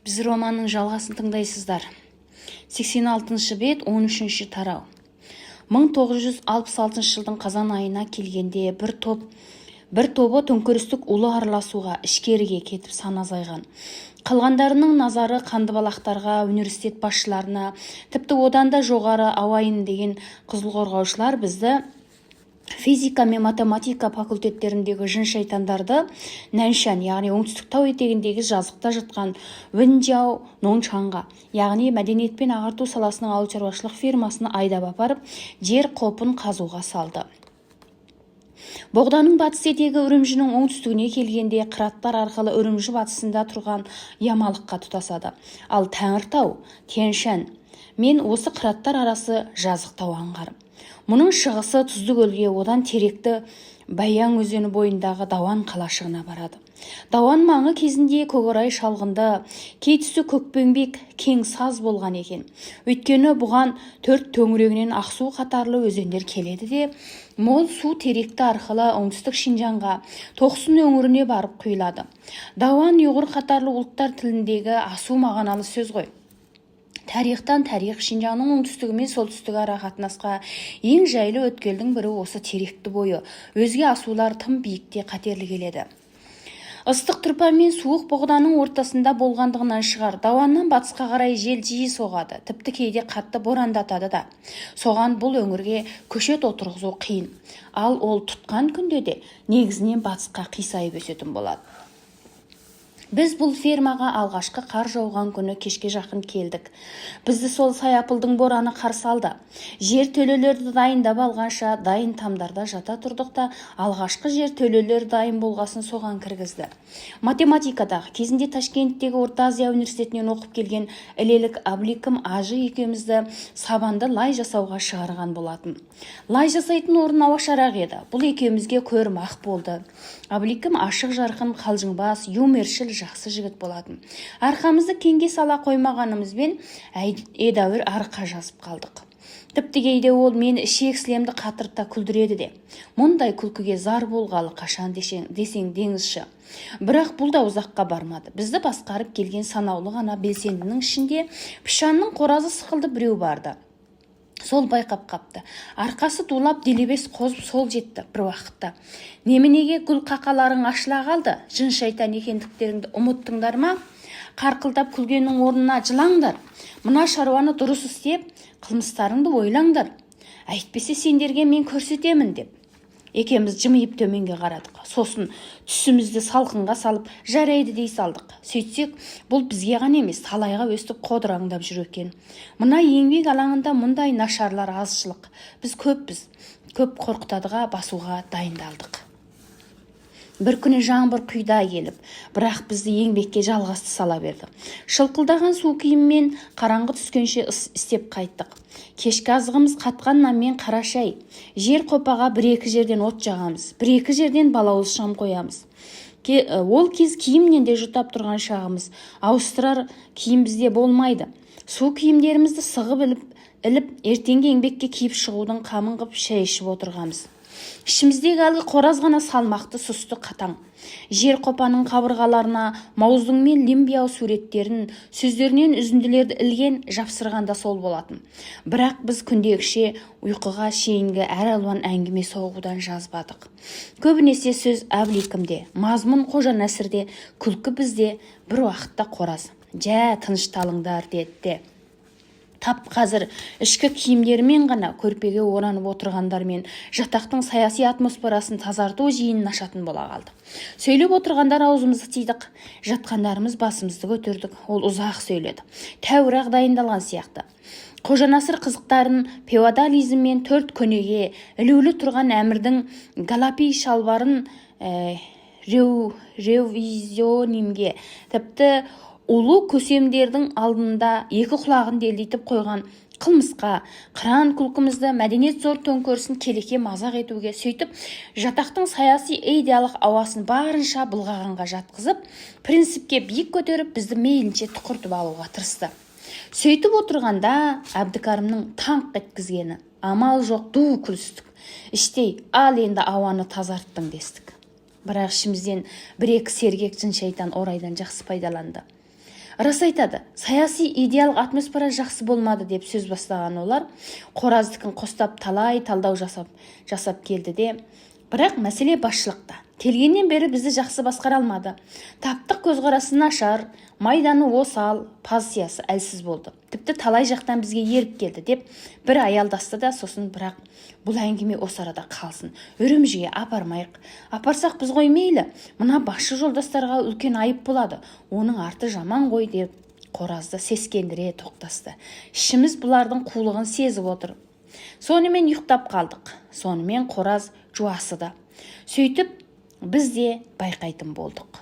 Біз романның жалғасын тыңдайсыздар. 86 бет, 13 тарау. 1966 жылдың қазан айына келгенде бір тобы төңкерістік ұлы араласуға, ішкеріге кетіп сан азайған. Қалғандарының назары қандыбалақтарға, университет басшыларына, тіпті одан да жоғары ауайын деген қызылқорғаушылар бізді физика мен математика факультеттеріндегі жын шайтандарды Наншан, яғни оңтүстік тау етегіндегі жазықта жатқан Вэнжяо Нончанға, яғни мәдениет пен ағарту саласының ауыл шаруашылық фирмасына айдап апарып, жер қопын қазуға салды. Боғданың батыс етегі Үрімжінің оңтүстігіне келгенде қыраттар арқылы Үрімжі батысында тұрған Ямалыққа тұтасады. Ал Тәңіртау, Тяньшань мен осы қыраттар арасы жазықтау аңғар. Мұның шығысы Тұзды көлге, одан теректі Баян өзені бойындағы Дауан қалашығына барады. Дауан маңы кезінде көкорай шалғынды, кей тұсы көкпеңбек кең саз болған екен. Өйткені бұған 4 төңірегінен Ақсу қатарлы өзендер келеді де, мол су теректі арқылы оңтүстік Шинжанға, Тоқсын өңіріне барып құйылады. Дауан ұйғыр қатарлы ұлттар тіліндегі асу мағыналы сөз ғой. Тарихтан тарих Шинжаңның оңтүстігі мен солтүстігі ара қатынасқа ең жайлы өткелдің бірі осы теректі бойы. Өзге асулар тым биікте қатерлі келеді. Ыстық тұрпан мен суық боғданың ортасында болғандығынан шығар, Дауаннан батысқа қарай жел жиі соғады, тіпті кейде қатты борандатады да. Соған бұл өңірге көшет отырғызу қиын. Ал ол тұтқан күнде де негізінен батысқа қисайып өсетін болады. Біз бұл фермаға алғашқы қар жауған күні кешке жақын келдік. Бізді сол саяпылдың бораны қарсы алды. Жер төлелерді дайындап алғанша дайын тамдарда жата тұрдық та, алғашқы жер төлелер дайын болғасын соған кіргізді. Математикадағы кезінде Ташкенттегі Орта Азия университетінен оқып келген ілелік Абликім Ажы екеумізді сабанды лай жасауға шығарған болатын. Лай жасайтын орын ауашарақ еді. Бұл екеумізге көрмақ болды. Абликім ашық жарқын, қалжыңбас, юмершіл жақсы жігіт болатын. Арқамызды кеңге сала қоймағанымызбен едәуір арқа жазып қалдық. Тіпті кейде ол мені ішек сілемді қатырта күлдіреді де. Мұндай күлкіге зар болғалы қашан десең деңізші. Бірақ бұл да ұзаққа бармады. Бізді басқарып келген санаулы ғана белсендінің ішінде пішанның қоразы сықылды біреу барды. Сол байқап қапты. Арқасы дулап делебес қозып сол жетті бір уақытта. Неменеге гүл қақаларың ашыла қалды? Жын шайтан екендіктеріңді ұмыттыңдар ма? Қарқылдап күлгеннің орнына жылаңдар. Мына шаруаны дұрыс істеп, қылмыстарыңды ойлаңдар. Әйтпесе сендерге мен көрсетемін деп. Екеміз жымиып төменге қарадық. Сосын түсімізді салқынға салып, жарайды дей салдық. Сөйтсек, бұл бізге ғана емес, талайға өстіп қодыраңдап жүр екен. Мына еңбек алаңында мұндай нашарлар азшылық. Біз көп қорқытадыға басуға дайындалдық. Бір күні жаңбыр құйда келіп, бірақ бізді еңбекке жалғасты сала берді. Шылқылдаған су киіммен қараңғы түскенше істеп қайттық. Кешкі азығымыз қатқан нан мен қара шай. Жер қопаға 1-2 жерден от жағамыз, 1-2 жерден балауыз шам қоямыз. Ол кез киімнен де жұтап тұрған шағымыз. Ауыстырар киім бізде болмайды. Су киімдерімізді сығып іліп, ертеңгі еңбекке киіп шығудың қамын қып шай ішіп отырғамыз. Ішіміздегі әлгі қораз ғана салмақты, сұсты, қатаң. Жер қопаның қабырғаларына Мауздың мен Лимбияу суреттерін, сөздерінен үзінділерді ілген жапсырғанда сол болатын. Бірақ біз күндегіше ұйқыға шейінгі әр алуан әңгіме соғудан жазбадық. Көбінесе сөз Абликімде, мазмұн Қожа Нәсірде, күлкі бізде, бір уақытта қораз. Жә, тынышталыңдар деді. Тап қазір ішкі киімдерімен ғана көрпеге оранып отырғандармен жатақтың саяси атмосферасын тазарту жиынын ашатын бола қалды. Сөйлеп отырғандар аузымызды тидік, жатқандарымыз басымызды көтердік. Ол ұзақ сөйледі. Тәуір-ақ дайындалған сияқты. Қожа Насыр қызықтарын феодализм мен 4 көнеге ілулі тұрған әмірдің галапи шалбарын ревизионимге, тіпті ұлы көсемдердің алдында 2 құлағын делдетіп қойған қылмысқа, қыран күлкімізді, мәдениет зор төңкерісін келеке мазақ етуге, сөйтіп жатақтың саяси идеялық ауасын барынша былғағанға жатқызып, принципке биік көтеріп, бізді мейлінше тұқыртып алуға тырысты. Сөйтіп отырғанда Әбдікәрімнің таңқ еткізгені, амал жоқ ду күлістік. Іштей, ал енді ауаны тазарттың дестік. Бірақ ішімізден 1-2 сергек жын шайтан орайдан жақсы пайдаланды. Рас айтады, саяси идеалдық атмосфера жақсы болмады деп сөз бастаған олар Қораздікін қостап талай талдау жасап келді де, бірақ мәселе басшылықта. Келгеннен бері бізді жақсы басқара алмады. Таптық көзқарасы нашар, майданы осал, позициясы әлсіз болды. Тіпті талай жақтан бізге еріп келді деп бір аялдасты да, сосын бірақ бұл әңгіме осы арада қалсын. Үрімжіге апармайық. Апарсақ біз ғой мейлі. Мына басшы жолдастарға үлкен айып болады. Оның арты жаман ғой деп Қоразды сескендіре тоқтасты. Ішіміз бұлардың қулығын сезіп отыр. Сонымен ұйықтап қалдық. Сонымен Қораз жуасыды. Сөйтіп біз де байқайтын болдық.